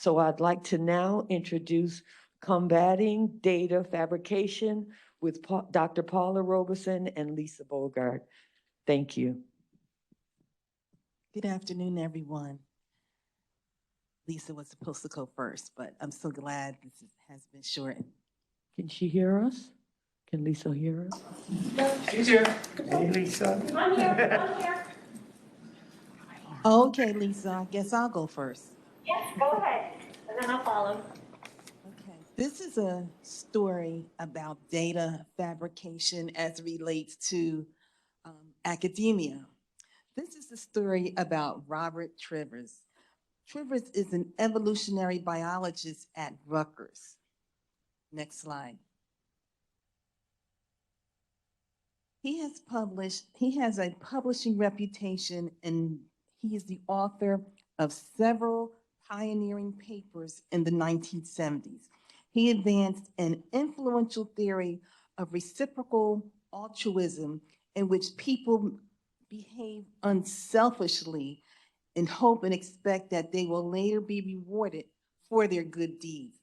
So I'd like to now introduce Combating Data Fabrication with Dr. Paula Robeson and Lisa Bogart. Thank you. Good afternoon, everyone. Lisa was supposed to go first, but I'm so glad this has been shortened. Can she hear us? Can Lisa hear us? She's here. Hey, Lisa. I'm here. I'm here. Okay, Lisa, I guess I'll go first. Yes, go ahead, and then I'll follow. Okay. This is a story about data fabrication as it relates to academia. This is a story about Robert Trivers. Trivers is an evolutionary biologist at Rutgers. Next slide. He has a publishing reputation, and he is the author of several pioneering papers in the 1970s. He advanced an influential theory of reciprocal altruism in which people behave unselfishly and hope and expect that they will later be rewarded for their good deeds.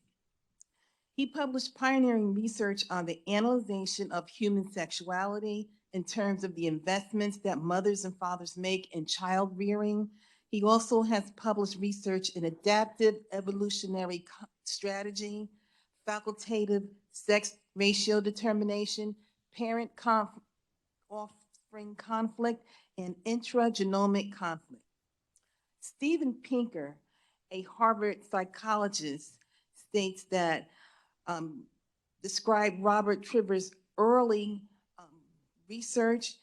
He published pioneering research on the analyzation of human sexuality in terms of the investments that mothers and fathers make in child rearing. He also has published research in adaptive evolutionary strategy, facultative sex ratio determination, parent-offspring conflict, and intragenomic conflict. Steven Pinker, a Harvard psychologist, states that described Robert Trivers' early research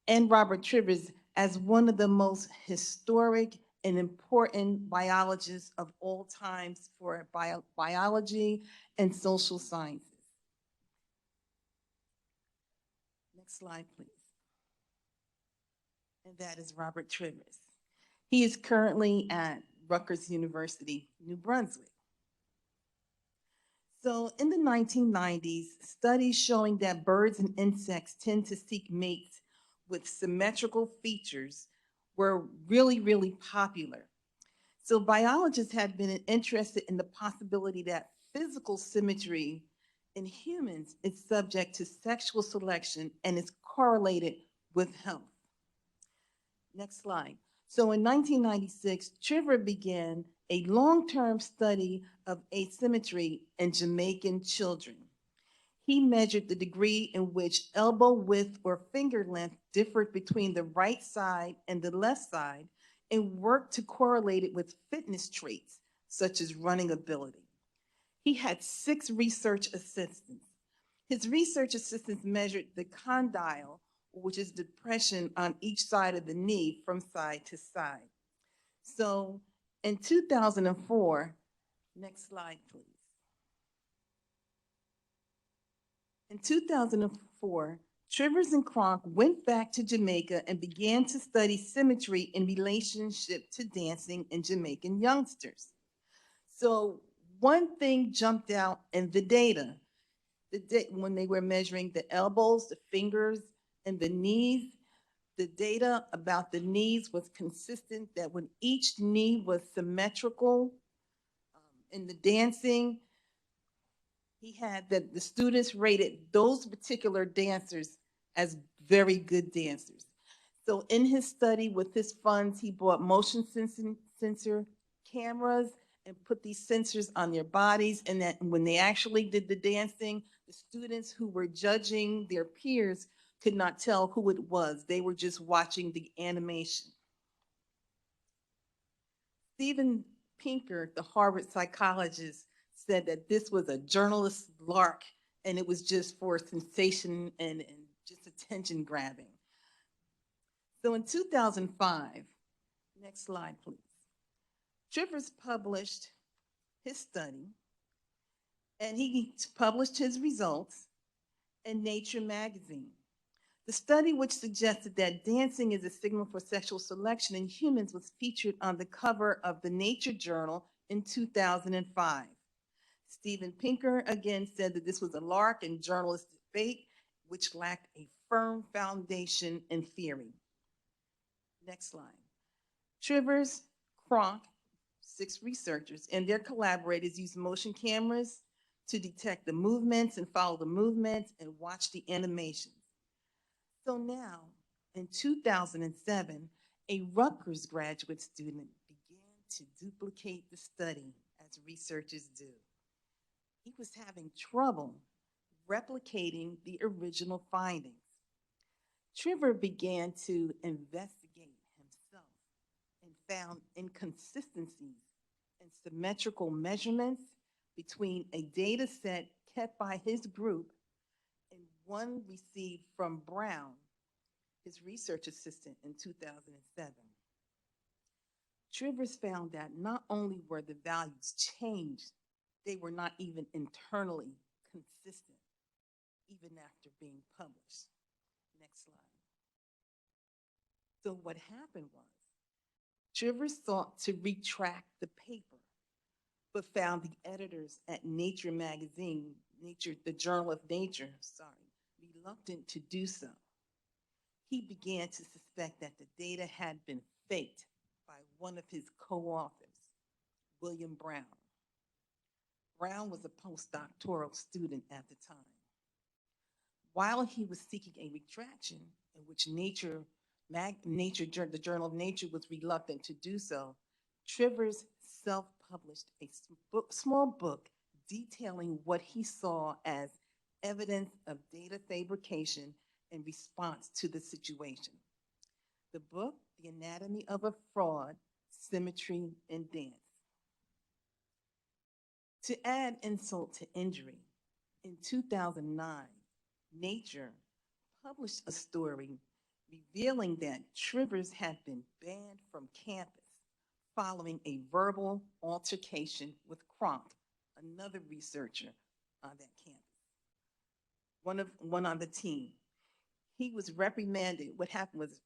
and Robert Trivers as one of the most historic and important biologists of all times for biology and social sciences. Next slide, please. And that is Robert Trivers. He is currently at Rutgers University, New Brunswick. So in the 1990s, studies showing that birds and insects tend to seek mates with symmetrical features were really, really popular. So biologists had been interested in the possibility that physical symmetry in humans is subject to sexual selection and is correlated with health. Next slide. So in 1996, Trivers began a long-term study of asymmetry in Jamaican children. He measured the degree in which elbow width or finger length differed between the right side and the left side and worked to correlate it with fitness traits, such as running ability. He had 6 research assistants. His research assistants measured the condyle, which is depression on each side of the knee from side to side. So in 2004, next slide, please. In 2004, Trivers and Cronk went back to Jamaica and began to study symmetry in relationship to dancing in Jamaican youngsters. So one thing jumped out in the data. When they were measuring the elbows, the fingers, and the knees, the data about the knees was consistent that when each knee was symmetrical in the dancing, he had that the students rated those particular dancers as very good dancers. So in his study with his funds, he bought motion sensor cameras and put these sensors on their bodies, and that when they actually did the dancing, the students who were judging their peers could not tell who it was. They were just watching the animation. Steven Pinker, the Harvard psychologist, said that this was a journalist's lark and it was just for sensation and just attention grabbing. So in 2005, next slide, please. Trivers published his study and he published his results in Nature magazine. The study, which suggested that dancing is a signal for sexual selection in humans, was featured on the cover of the Nature journal in 2005. Steven Pinker again said that this was a lark and journalistic debate, which lacked a firm foundation in theory. Next slide. Trivers, Cronk, 6 researchers and their collaborators used motion cameras to detect the movements and follow the movements and watch the animations. So now, in 2007, a Rutgers graduate student began to duplicate the study as researchers do. He was having trouble replicating the original findings. Trevor began to investigate himself and found inconsistencies and symmetrical measurements between a data set kept by his group and one received from Brown, his research assistant, in 2007. Trivers found that not only were the values changed, they were not even internally consistent, even after being published. Next slide. So what happened was, Trivers sought to retract the paper, but found the editors at Nature magazine, the Journal of Nature, reluctant to do so. He began to suspect that the data had been faked by one of his co-authors, William Brown. Brown was a postdoctoral student at the time. While he was seeking a retraction, in which the Journal of Nature was reluctant to do so, Trivers self-published a small book detailing what he saw as evidence of data fabrication in response to the situation. The book, The Anatomy of a Fraud, Symmetry and Dance. To add insult to injury, in 2009, Nature published a story revealing that Trivers had been banned from campus following a verbal altercation with Kronk, another researcher on that campus, one on the team. He was reprimanded. What happened was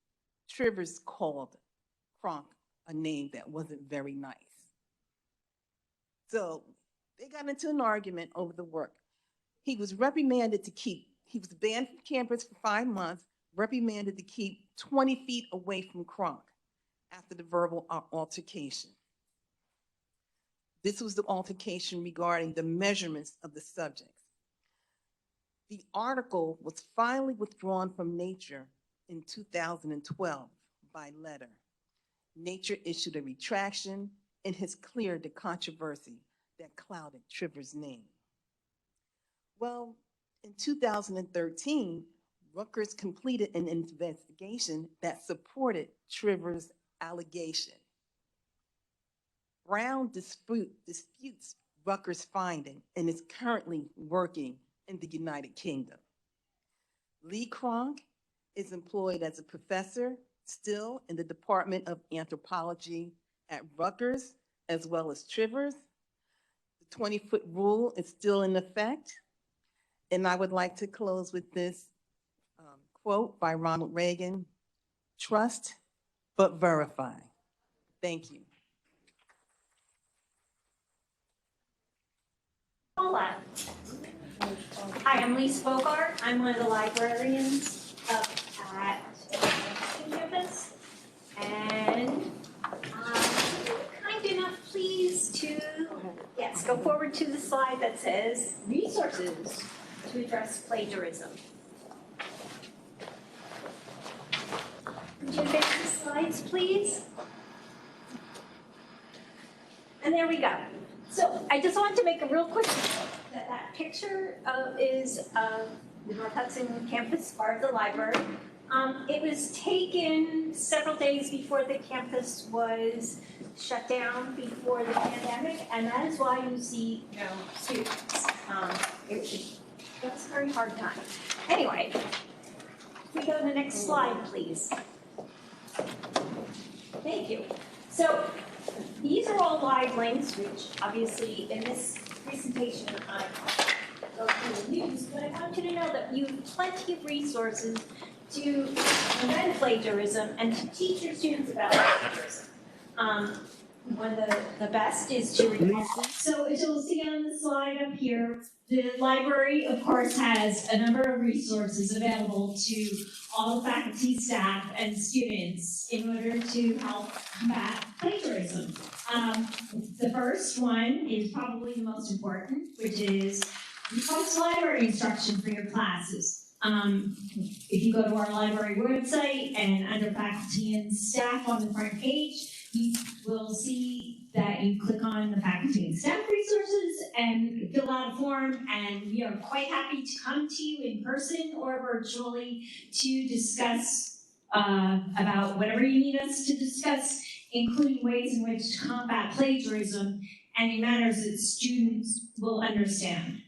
Trivers called Kronk a name that wasn't very nice. So they got into an argument over the work. He was reprimanded he was banned from campus for 5 months, reprimanded to keep 20 feet away from Kronk after the verbal altercation. This was the altercation regarding the measurements of the subjects. The article was finally withdrawn from Nature in 2012 by letter. Nature issued a retraction and has cleared the controversy that clouded Trivers' name. Well, in 2013, Rutgers completed an investigation that supported Trivers' allegation. Brown disputes Rutgers' finding and is currently working in the United Kingdom. Lee Kronk is employed as a professor still in the Department of Anthropology at Rutgers, as well as Trivers. The 20-foot rule is still in effect. And I would like to close with this quote by Ronald Reagan: "Trust, but verify." Thank you. Hola. Hi, I'm Lisa Bogart. I'm one of the librarians up at campus. And kind enough, please, to, yes, go forward to the slide that says resources to address plagiarism. Could you advance the slides, please? And there we go. So I just wanted to make a real quick note that picture is of the North Hudson campus, part of the library. It was taken several days before the campus was shut down before the pandemic, and that is why you see no students. It was a very hard time. Anyway, if we go to the next slide, please. Thank you. So these are all live links, which obviously in this presentation I go through the news, but I want you to know that you have plenty of resources to prevent plagiarism and to teach your students about plagiarism. one of the best is to read. So as you'll see on the slide up here, the library, of course, has a number of resources available to all the faculty, staff, and students in order to help combat plagiarism. The first one is probably the most important, which is the post-library instruction for your classes. If you go to our library website and under faculty and staff on the front page, you will see that you click on the faculty and staff resources and fill out a form, and we are quite happy to come to you in person or virtually to discuss about whatever you need us to discuss, including ways in which to combat plagiarism and in manners that students will understand.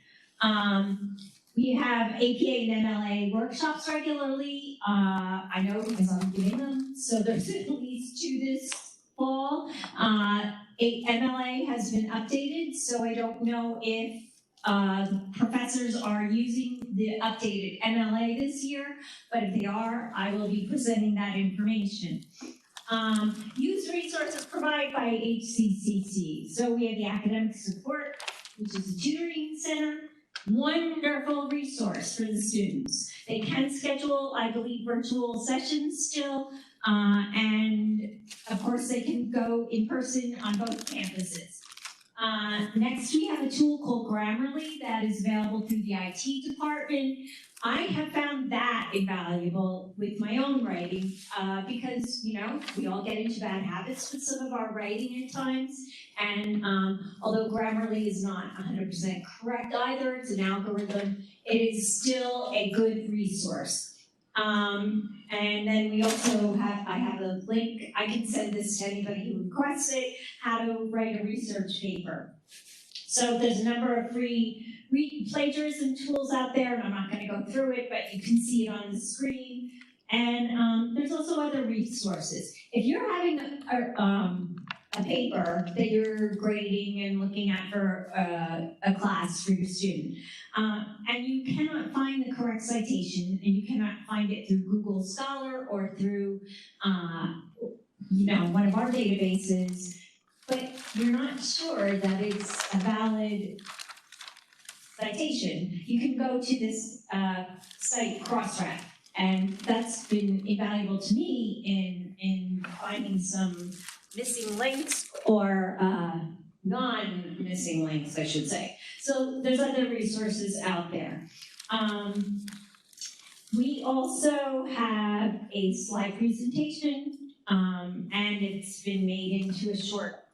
We have APA and MLA workshops regularly. I know because I'm doing them, so there's at least 2 this fall. MLA has been updated, so I don't know if professors are using the updated MLA this year, but if they are, I will be presenting that information. Use resources provided by HCCC. So we have the academic support, which is a tutoring center. Wonderful resource for the students. They can schedule, I believe, virtual sessions still, and of course they can go in person on both campuses. Next, we have a tool called Grammarly that is available through the IT department. I have found that invaluable with my own writing because, you know, we all get into bad habits with some of our writing at times. And although Grammarly is not 100% correct either, it's an algorithm, it is still a good resource. And then we also have, I have a link, I can send this to anybody who requests it, how to write a research paper. So there's a number of free plagiarism tools out there, and I'm not going to go through it, but you can see it on the screen. And there's also other resources. If you're having a paper that you're grading and looking at for a class for your student, and you cannot find the correct citation, and you cannot find it through Google Scholar or through, you know, one of our databases, but you're not sure that it's a valid citation, you can go to this site, Crossref, and that's been invaluable to me in finding some missing links or non-missing links, I should say. So there's other resources out there. We also have a slide presentation, and it's been made into a short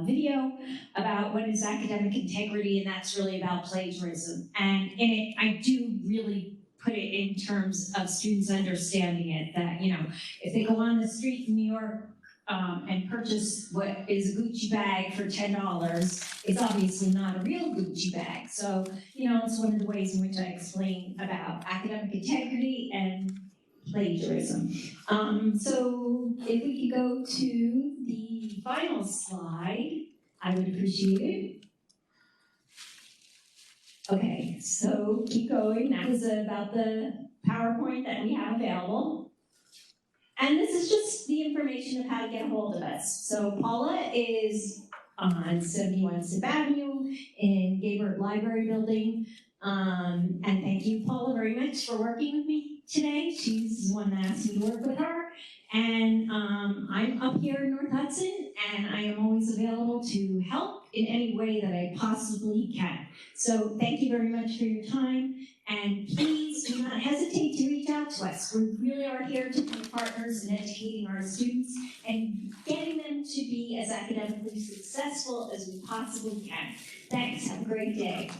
video about what is academic integrity, and that's really about plagiarism. And in it, I do really put it in terms of students understanding it, that, you know, if they go on the street in New York and purchase what is a Gucci bag for $10, it's obviously not a real Gucci bag. So, you know, it's one of the ways in which I explain about academic integrity and plagiarism. So if we could go to the final slide, I would appreciate it. Okay, so keep going. That was about the PowerPoint that we have available. And this is just the information of how to get a hold of us. So Paula is on 71 Sip Avenue in Gabert Library Building. And thank you, Paula, very much for working with me today. She's the one that asked me to work with her. And I'm up here in North Hudson, and I am always available to help in any way that I possibly can. So thank you very much for your time, and please do not hesitate to reach out to us. We really are here to be partners in educating our students and getting them to be as academically successful as we possibly can. Thanks, have a great day.